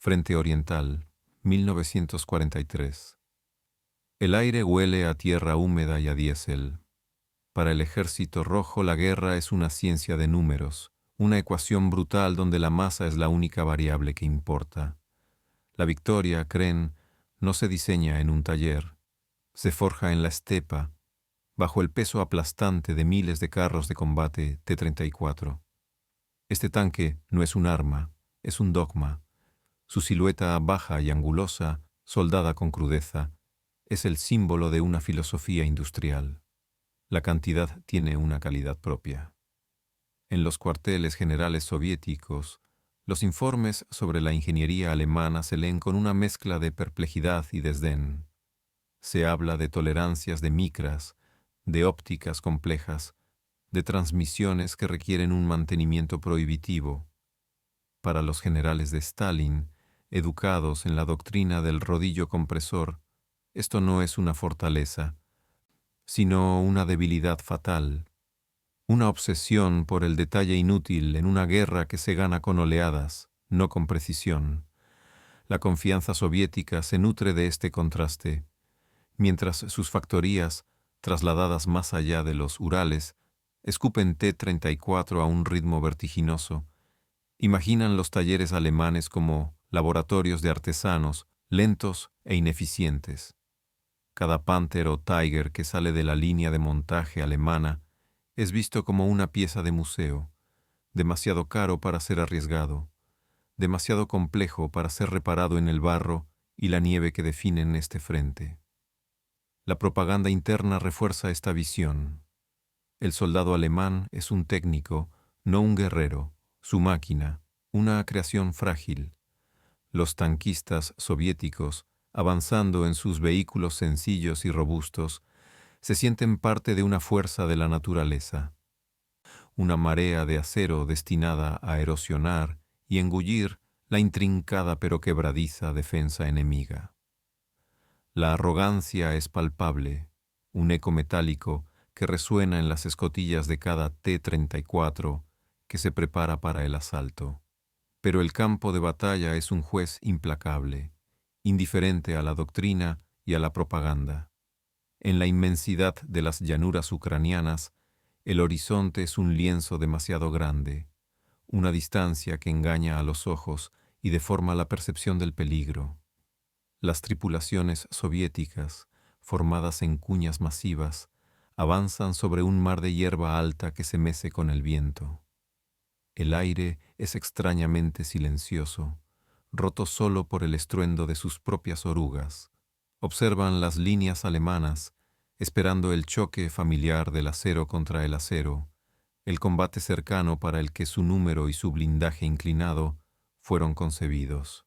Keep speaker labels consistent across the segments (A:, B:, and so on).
A: Frente Oriental, 1943. El aire huele a tierra húmeda y a diésel. Para el Ejército Rojo la guerra es una ciencia de números, una ecuación brutal donde la masa es la única variable que importa. La victoria, creen, no se diseña en un taller, se forja en la estepa, bajo el peso aplastante de miles de carros de combate T-34. Este tanque no es un arma, es un dogma. Su silueta baja y angulosa, soldada con crudeza, es el símbolo de una filosofía industrial. La cantidad tiene una calidad propia. En los cuarteles generales soviéticos, los informes sobre la ingeniería alemana se leen con una mezcla de perplejidad y desdén. Se habla de tolerancias de micras, de ópticas complejas, de transmisiones que requieren un mantenimiento prohibitivo. Para los generales de Stalin, educados en la doctrina del rodillo compresor, esto no es una fortaleza, sino una debilidad fatal, una obsesión por el detalle inútil en una guerra que se gana con oleadas, no con precisión. La confianza soviética se nutre de este contraste, mientras sus factorías, trasladadas más allá de los Urales, escupen T-34 a un ritmo vertiginoso. Imaginan los talleres alemanes como laboratorios de artesanos, lentos e ineficientes. Cada Panther o Tiger que sale de la línea de montaje alemana es visto como una pieza de museo, demasiado caro para ser arriesgado, demasiado complejo para ser reparado en el barro y la nieve que definen este frente. La propaganda interna refuerza esta visión. El soldado alemán es un técnico, no un guerrero, su máquina, una creación frágil. Los tanquistas soviéticos, avanzando en sus vehículos sencillos y robustos, se sienten parte de una fuerza de la naturaleza, una marea de acero destinada a erosionar y engullir la intrincada pero quebradiza defensa enemiga. La arrogancia es palpable, un eco metálico que resuena en las escotillas de cada T-34 que se prepara para el asalto. Pero el campo de batalla es un juez implacable, indiferente a la doctrina y a la propaganda. En la inmensidad de las llanuras ucranianas, el horizonte es un lienzo demasiado grande, una distancia que engaña a los ojos y deforma la percepción del peligro. Las tripulaciones soviéticas, formadas en cuñas masivas, avanzan sobre un mar de hierba alta que se mece con el viento. El aire es extrañamente silencioso, roto solo por el estruendo de sus propias orugas. Observan las líneas alemanas, esperando el choque familiar del acero contra el acero, el combate cercano para el que su número y su blindaje inclinado fueron concebidos.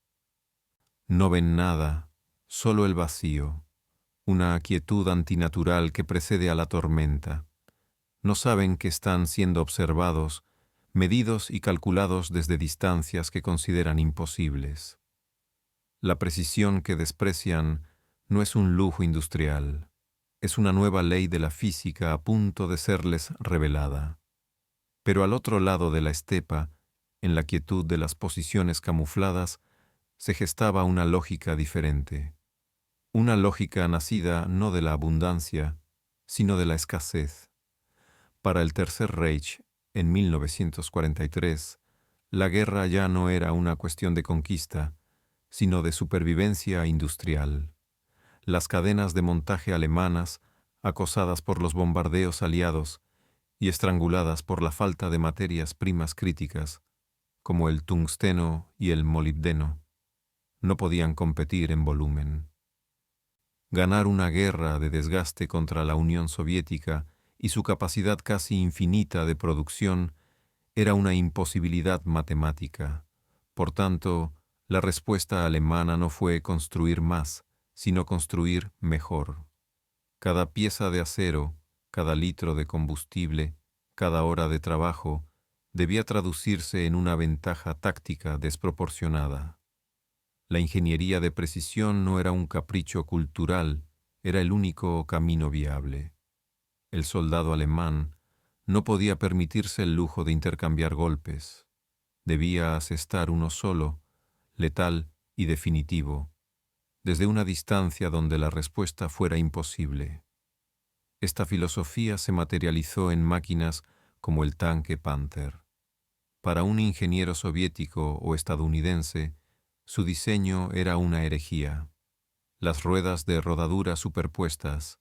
A: No ven nada, solo el vacío, una quietud antinatural que precede a la tormenta. No saben que están siendo observados, medidos y calculados desde distancias que consideran imposibles. La precisión que desprecian no es un lujo industrial, es una nueva ley de la física a punto de serles revelada. Pero al otro lado de la estepa, en la quietud de las posiciones camufladas, se gestaba una lógica diferente. Una lógica nacida no de la abundancia, sino de la escasez. Para el Tercer Reich, en 1943, la guerra ya no era una cuestión de conquista, sino de supervivencia industrial. Las cadenas de montaje alemanas, acosadas por los bombardeos aliados y estranguladas por la falta de materias primas críticas, como el tungsteno y el molibdeno, no podían competir en volumen. Ganar una guerra de desgaste contra la Unión Soviética y su capacidad casi infinita de producción era una imposibilidad matemática. Por tanto, la respuesta alemana no fue construir más, sino construir mejor. Cada pieza de acero, cada litro de combustible, cada hora de trabajo, debía traducirse en una ventaja táctica desproporcionada. La ingeniería de precisión no era un capricho cultural, era el único camino viable. El soldado alemán no podía permitirse el lujo de intercambiar golpes. Debía asestar uno solo, letal y definitivo, desde una distancia donde la respuesta fuera imposible. Esta filosofía se materializó en máquinas como el tanque Panther. Para un ingeniero soviético o estadounidense, su diseño era una herejía. Las ruedas de rodadura superpuestas,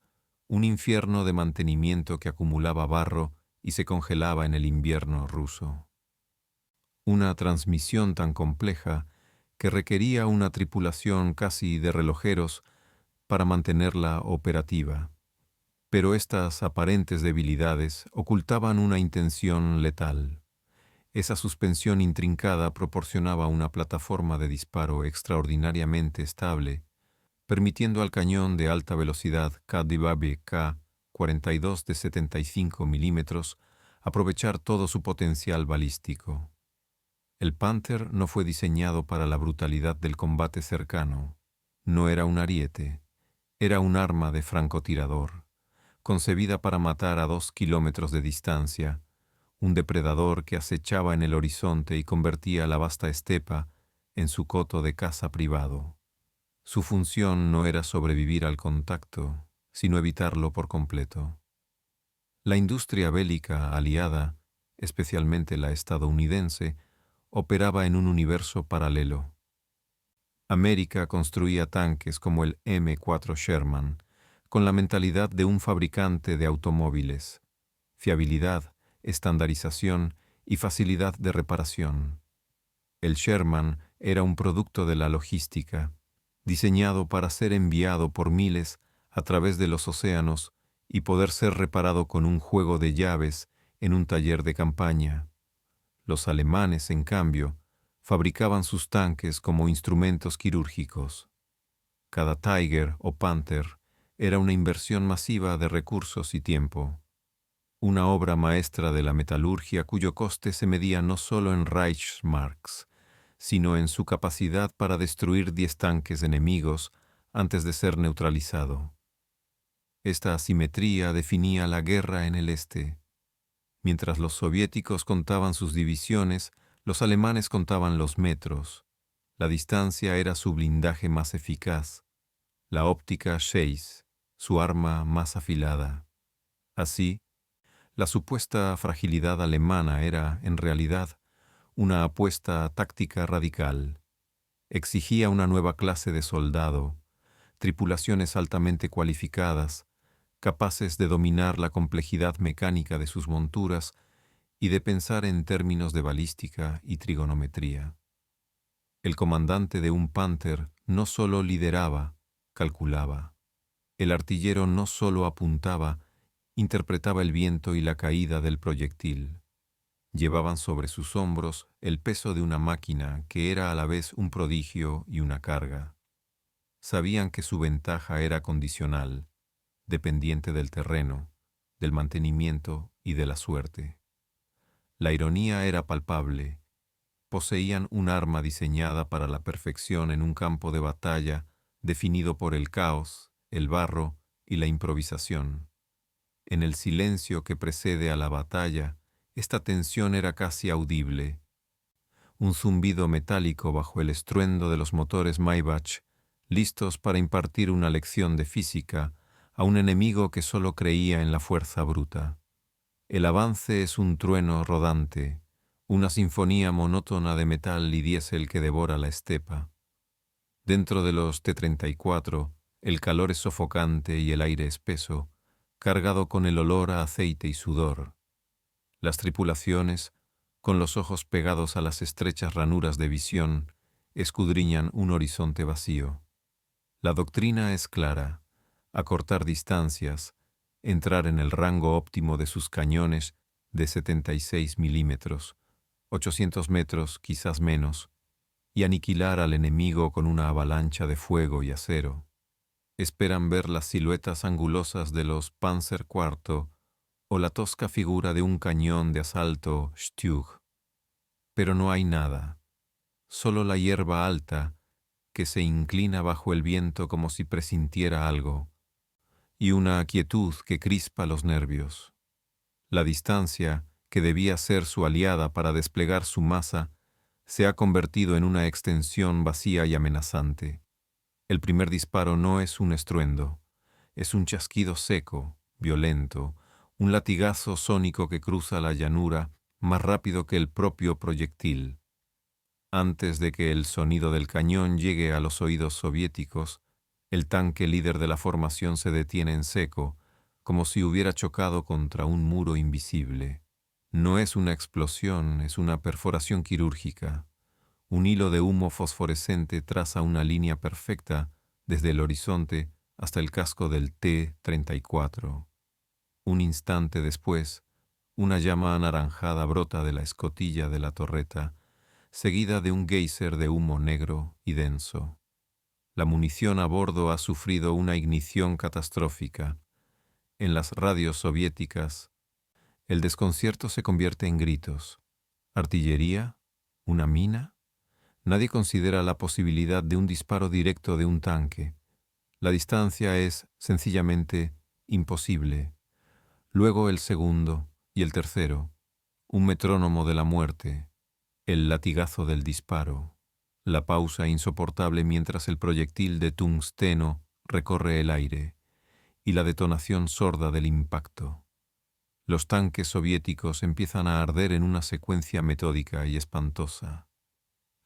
A: un infierno de mantenimiento que acumulaba barro y se congelaba en el invierno ruso. Una transmisión tan compleja que requería una tripulación casi de relojeros para mantenerla operativa. Pero estas aparentes debilidades ocultaban una intención letal. Esa suspensión intrincada proporcionaba una plataforma de disparo extraordinariamente estable, permitiendo al cañón de alta velocidad K-42 K-42 de 75 milímetros aprovechar todo su potencial balístico. El Panther no fue diseñado para la brutalidad del combate cercano. No era un ariete, era un arma de francotirador, concebida para matar a 2 kilómetros de distancia, un depredador que acechaba en el horizonte y convertía la vasta estepa en su coto de caza privado. Su función no era sobrevivir al contacto, sino evitarlo por completo. La industria bélica aliada, especialmente la estadounidense, operaba en un universo paralelo. América construía tanques como el M4 Sherman, con la mentalidad de un fabricante de automóviles: fiabilidad, estandarización y facilidad de reparación. El Sherman era un producto de la logística, diseñado para ser enviado por miles a través de los océanos y poder ser reparado con un juego de llaves en un taller de campaña. Los alemanes, en cambio, fabricaban sus tanques como instrumentos quirúrgicos. Cada Tiger o Panther era una inversión masiva de recursos y tiempo. Una obra maestra de la metalurgia cuyo coste se medía no solo en Reichsmarks, sino en su capacidad para destruir 10 tanques enemigos antes de ser neutralizado. Esta asimetría definía la guerra en el este. Mientras los soviéticos contaban sus divisiones, los alemanes contaban los metros. La distancia era su blindaje más eficaz, la óptica Zeiss, su arma más afilada. Así, la supuesta fragilidad alemana era, en realidad, una apuesta táctica radical. Exigía una nueva clase de soldado, tripulaciones altamente cualificadas, capaces de dominar la complejidad mecánica de sus monturas y de pensar en términos de balística y trigonometría. El comandante de un Panther no solo lideraba, calculaba. El artillero no solo apuntaba, interpretaba el viento y la caída del proyectil. Llevaban sobre sus hombros el peso de una máquina que era a la vez un prodigio y una carga. Sabían que su ventaja era condicional, dependiente del terreno, del mantenimiento y de la suerte. La ironía era palpable. Poseían un arma diseñada para la perfección en un campo de batalla definido por el caos, el barro y la improvisación. En el silencio que precede a la batalla, esta tensión era casi audible. Un zumbido metálico bajo el estruendo de los motores Maybach, listos para impartir una lección de física a un enemigo que solo creía en la fuerza bruta. El avance es un trueno rodante, una sinfonía monótona de metal y diésel que devora la estepa. Dentro de los T-34, el calor es sofocante y el aire espeso, cargado con el olor a aceite y sudor. Las tripulaciones, con los ojos pegados a las estrechas ranuras de visión, escudriñan un horizonte vacío. La doctrina es clara: acortar distancias, entrar en el rango óptimo de sus cañones de 76 milímetros, 800 metros, quizás menos, y aniquilar al enemigo con una avalancha de fuego y acero. Esperan ver las siluetas angulosas de los Panzer IV o la tosca figura de un cañón de asalto Stug. Pero no hay nada, solo la hierba alta que se inclina bajo el viento como si presintiera algo, y una quietud que crispa los nervios. La distancia, que debía ser su aliada para desplegar su masa, se ha convertido en una extensión vacía y amenazante. El primer disparo no es un estruendo, es un chasquido seco, violento, un latigazo sónico que cruza la llanura más rápido que el propio proyectil. Antes de que el sonido del cañón llegue a los oídos soviéticos, el tanque líder de la formación se detiene en seco, como si hubiera chocado contra un muro invisible. No es una explosión, es una perforación quirúrgica. Un hilo de humo fosforescente traza una línea perfecta desde el horizonte hasta el casco del T-34. Un instante después, una llama anaranjada brota de la escotilla de la torreta, seguida de un geyser de humo negro y denso. La munición a bordo ha sufrido una ignición catastrófica. En las radios soviéticas, el desconcierto se convierte en gritos. ¿Artillería? ¿Una mina? Nadie considera la posibilidad de un disparo directo de un tanque. La distancia es, sencillamente, imposible. Luego el segundo y el tercero, un metrónomo de la muerte, el latigazo del disparo, la pausa insoportable mientras el proyectil de tungsteno recorre el aire y la detonación sorda del impacto. Los tanques soviéticos empiezan a arder en una secuencia metódica y espantosa.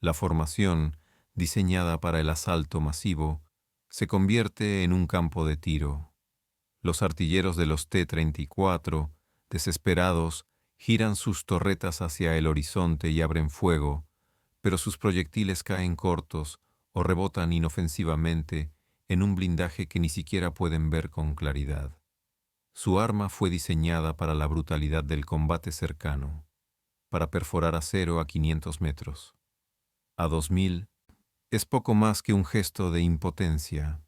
A: La formación, diseñada para el asalto masivo, se convierte en un campo de tiro. Los artilleros de los T-34, desesperados, giran sus torretas hacia el horizonte y abren fuego, pero sus proyectiles caen cortos o rebotan inofensivamente en un blindaje que ni siquiera pueden ver con claridad. Su arma fue diseñada para la brutalidad del combate cercano, para perforar acero a 500 metros. A 2000 es poco más que un gesto de impotencia.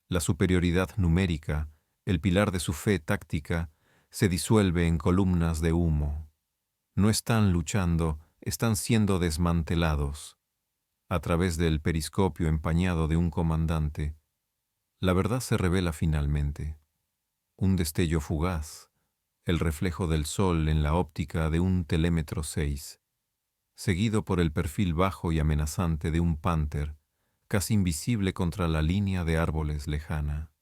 A: La superioridad numérica, el pilar de su fe táctica, se disuelve en columnas de humo. No están luchando, están siendo desmantelados. A través del periscopio empañado de un comandante, la verdad se revela finalmente. Un destello fugaz, el reflejo del sol en la óptica de un telémetro 6, seguido por el perfil bajo y amenazante de un panther, casi invisible contra la línea de árboles lejana.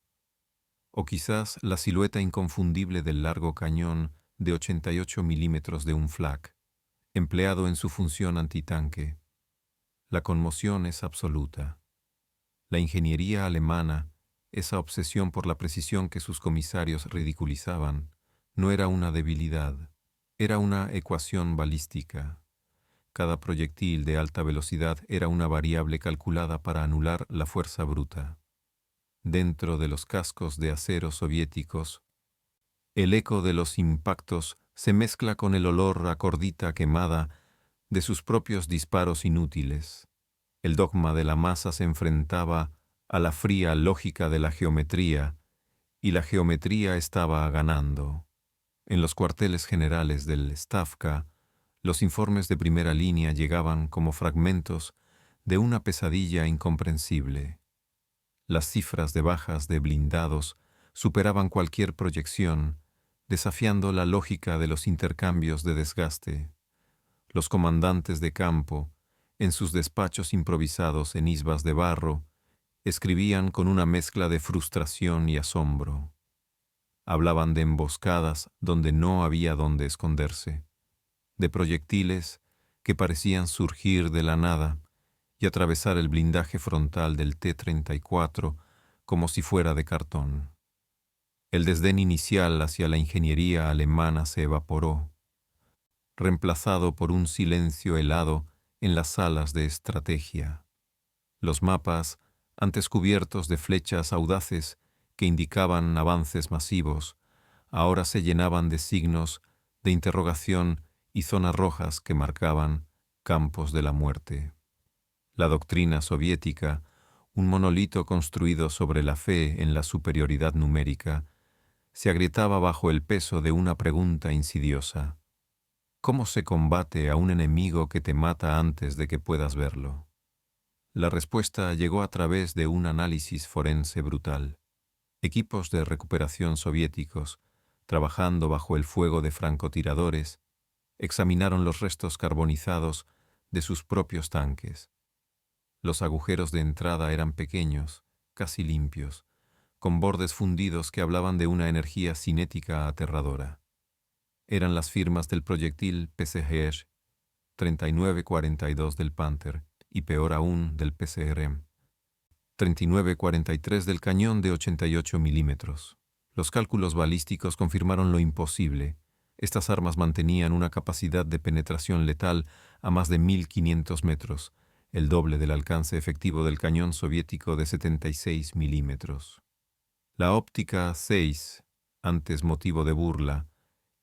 A: O quizás la silueta inconfundible del largo cañón de 88 milímetros de un flak, empleado en su función antitanque. La conmoción es absoluta. La ingeniería alemana, esa obsesión por la precisión que sus comisarios ridiculizaban, no era una debilidad, era una ecuación balística. Cada proyectil de alta velocidad era una variable calculada para anular la fuerza bruta. Dentro de los cascos de acero soviéticos, el eco de los impactos se mezcla con el olor a cordita quemada de sus propios disparos inútiles. El dogma de la masa se enfrentaba a la fría lógica de la geometría, y la geometría estaba ganando. En los cuarteles generales del Stavka, los informes de primera línea llegaban como fragmentos de una pesadilla incomprensible. Las cifras de bajas de blindados superaban cualquier proyección, desafiando la lógica de los intercambios de desgaste. Los comandantes de campo, en sus despachos improvisados en isbas de barro, escribían con una mezcla de frustración y asombro. Hablaban de emboscadas donde no había dónde esconderse, de proyectiles que parecían surgir de la nada y atravesar el blindaje frontal del T-34 como si fuera de cartón. El desdén inicial hacia la ingeniería alemana se evaporó, reemplazado por un silencio helado en las salas de estrategia. Los mapas, antes cubiertos de flechas audaces que indicaban avances masivos, ahora se llenaban de signos de interrogación y zonas rojas que marcaban campos de la muerte. La doctrina soviética, un monolito construido sobre la fe en la superioridad numérica, se agrietaba bajo el peso de una pregunta insidiosa. ¿Cómo se combate a un enemigo que te mata antes de que puedas verlo? La respuesta llegó a través de un análisis forense brutal. Equipos de recuperación soviéticos, trabajando bajo el fuego de francotiradores, examinaron los restos carbonizados de sus propios tanques. Los agujeros de entrada eran pequeños, casi limpios, con bordes fundidos que hablaban de una energía cinética aterradora. Eran las firmas del proyectil PCGR 3942 del Panther y, peor aún, del PCRM 3943 del cañón de 88 milímetros. Los cálculos balísticos confirmaron lo imposible. Estas armas mantenían una capacidad de penetración letal a más de 1500 metros, el doble del alcance efectivo del cañón soviético de 76 milímetros. La óptica 6, antes motivo de burla,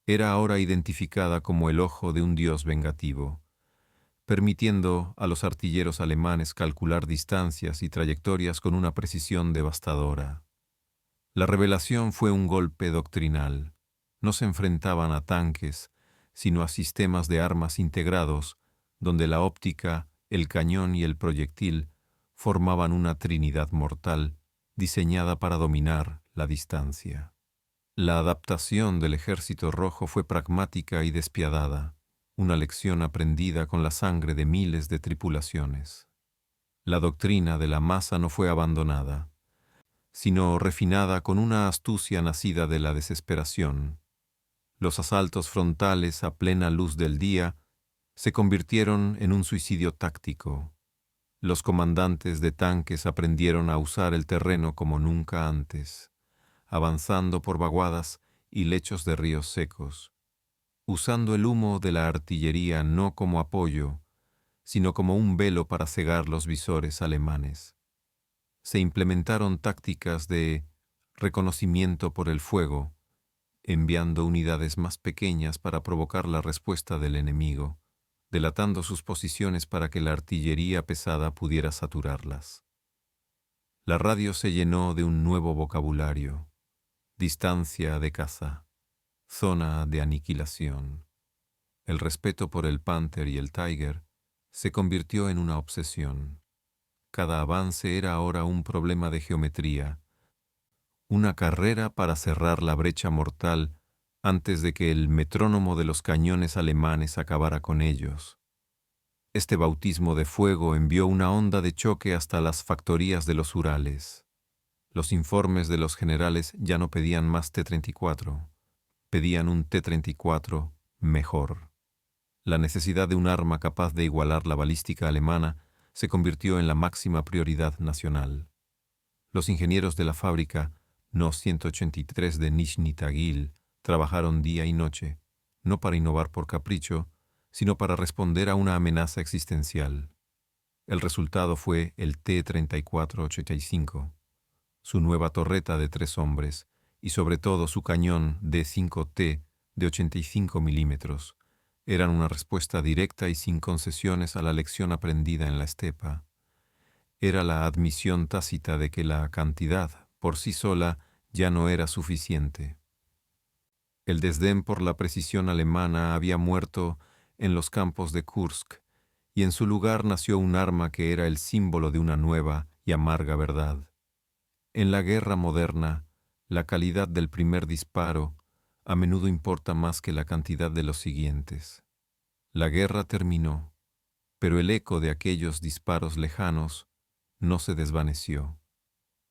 A: era ahora identificada como el ojo de un dios vengativo, permitiendo a los artilleros alemanes calcular distancias y trayectorias con una precisión devastadora. La revelación fue un golpe doctrinal. No se enfrentaban a tanques, sino a sistemas de armas integrados, donde la óptica, el cañón y el proyectil formaban una trinidad mortal diseñada para dominar la distancia. La adaptación del Ejército Rojo fue pragmática y despiadada, una lección aprendida con la sangre de miles de tripulaciones. La doctrina de la masa no fue abandonada, sino refinada con una astucia nacida de la desesperación. Los asaltos frontales a plena luz del día se convirtieron en un suicidio táctico. Los comandantes de tanques aprendieron a usar el terreno como nunca antes, avanzando por vaguadas y lechos de ríos secos, usando el humo de la artillería no como apoyo, sino como un velo para cegar los visores alemanes. Se implementaron tácticas de reconocimiento por el fuego, enviando unidades más pequeñas para provocar la respuesta del enemigo, delatando sus posiciones para que la artillería pesada pudiera saturarlas. La radio se llenó de un nuevo vocabulario: distancia de caza, zona de aniquilación. El respeto por el Panther y el Tiger se convirtió en una obsesión. Cada avance era ahora un problema de geometría, una carrera para cerrar la brecha mortal antes de que el metrónomo de los cañones alemanes acabara con ellos. Este bautismo de fuego envió una onda de choque hasta las factorías de los Urales. Los informes de los generales ya no pedían más T-34, pedían un T-34 mejor. La necesidad de un arma capaz de igualar la balística alemana se convirtió en la máxima prioridad nacional. Los ingenieros de la fábrica No 183 de Nizhny Tagil trabajaron día y noche, no para innovar por capricho, sino para responder a una amenaza existencial. El resultado fue el T-3485, su nueva torreta de 3 hombres y sobre todo su cañón D5T de 85 milímetros. Eran una respuesta directa y sin concesiones a la lección aprendida en la estepa. Era la admisión tácita de que la cantidad, por sí sola, ya no era suficiente. El desdén por la precisión alemana había muerto en los campos de Kursk, y en su lugar nació un arma que era el símbolo de una nueva y amarga verdad. En la guerra moderna, la calidad del primer disparo a menudo importa más que la cantidad de los siguientes. La guerra terminó, pero el eco de aquellos disparos lejanos no se desvaneció.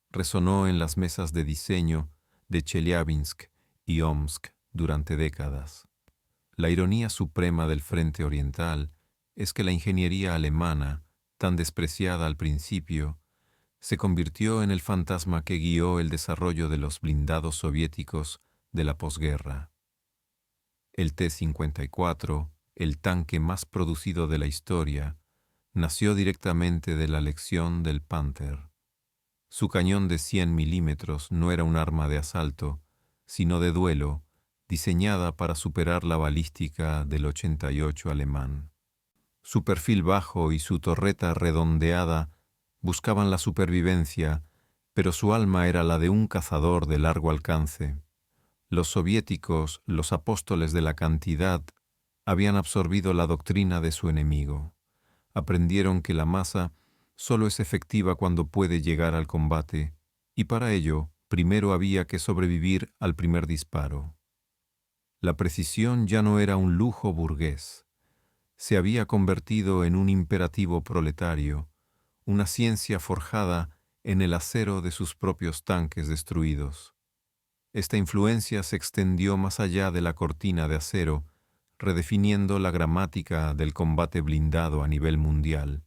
A: Resonó en las mesas de diseño de Chelyabinsk y Omsk durante décadas. La ironía suprema del frente oriental es que la ingeniería alemana, tan despreciada al principio, se convirtió en el fantasma que guió el desarrollo de los blindados soviéticos de la posguerra. El T-54, el tanque más producido de la historia, nació directamente de la lección del Panther. Su cañón de 100 milímetros no era un arma de asalto, sino de duelo, diseñada para superar la balística del 88 alemán. Su perfil bajo y su torreta redondeada buscaban la supervivencia, pero su alma era la de un cazador de largo alcance. Los soviéticos, los apóstoles de la cantidad, habían absorbido la doctrina de su enemigo. Aprendieron que la masa solo es efectiva cuando puede llegar al combate, y para ello primero había que sobrevivir al primer disparo. La precisión ya no era un lujo burgués, se había convertido en un imperativo proletario, una ciencia forjada en el acero de sus propios tanques destruidos. Esta influencia se extendió más allá de la cortina de acero, redefiniendo la gramática del combate blindado a nivel mundial.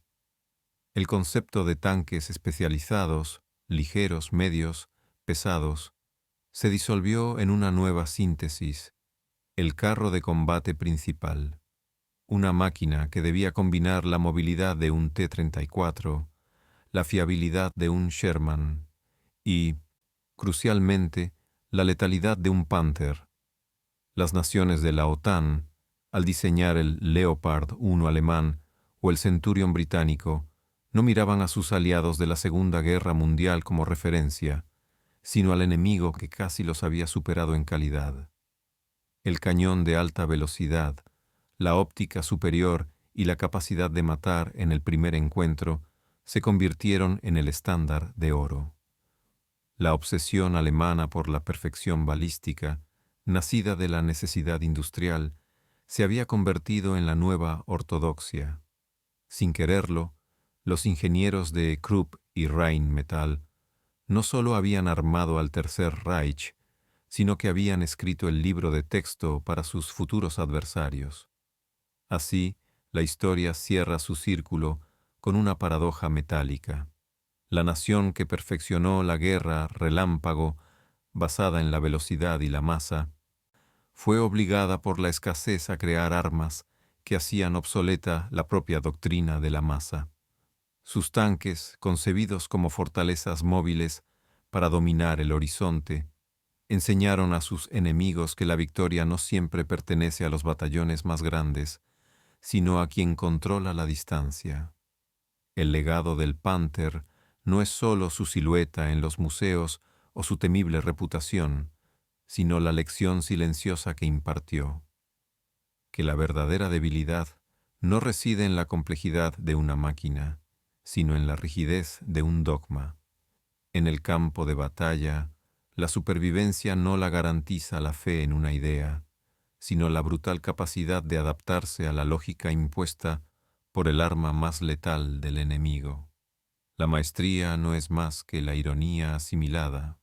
A: El concepto de tanques especializados, ligeros, medios, pesados, se disolvió en una nueva síntesis, el carro de combate principal, una máquina que debía combinar la movilidad de un T-34, la fiabilidad de un Sherman y, crucialmente, la letalidad de un Panther. Las naciones de la OTAN, al diseñar el Leopard 1 alemán o el Centurion británico, no miraban a sus aliados de la Segunda Guerra Mundial como referencia, sino al enemigo que casi los había superado en calidad. El cañón de alta velocidad, la óptica superior y la capacidad de matar en el primer encuentro se convirtieron en el estándar de oro. La obsesión alemana por la perfección balística, nacida de la necesidad industrial, se había convertido en la nueva ortodoxia. Sin quererlo, los ingenieros de Krupp y Rheinmetall no solo habían armado al Tercer Reich, sino que habían escrito el libro de texto para sus futuros adversarios. Así, la historia cierra su círculo con una paradoja metálica. La nación que perfeccionó la guerra relámpago, basada en la velocidad y la masa, fue obligada por la escasez a crear armas que hacían obsoleta la propia doctrina de la masa. Sus tanques, concebidos como fortalezas móviles para dominar el horizonte, enseñaron a sus enemigos que la victoria no siempre pertenece a los batallones más grandes, sino a quien controla la distancia. El legado del Panther no es solo su silueta en los museos o su temible reputación, sino la lección silenciosa que impartió, que la verdadera debilidad no reside en la complejidad de una máquina, sino en la rigidez de un dogma. En el campo de batalla, la supervivencia no la garantiza la fe en una idea, sino la brutal capacidad de adaptarse a la lógica impuesta por el arma más letal del enemigo. La maestría no es más que la ironía asimilada.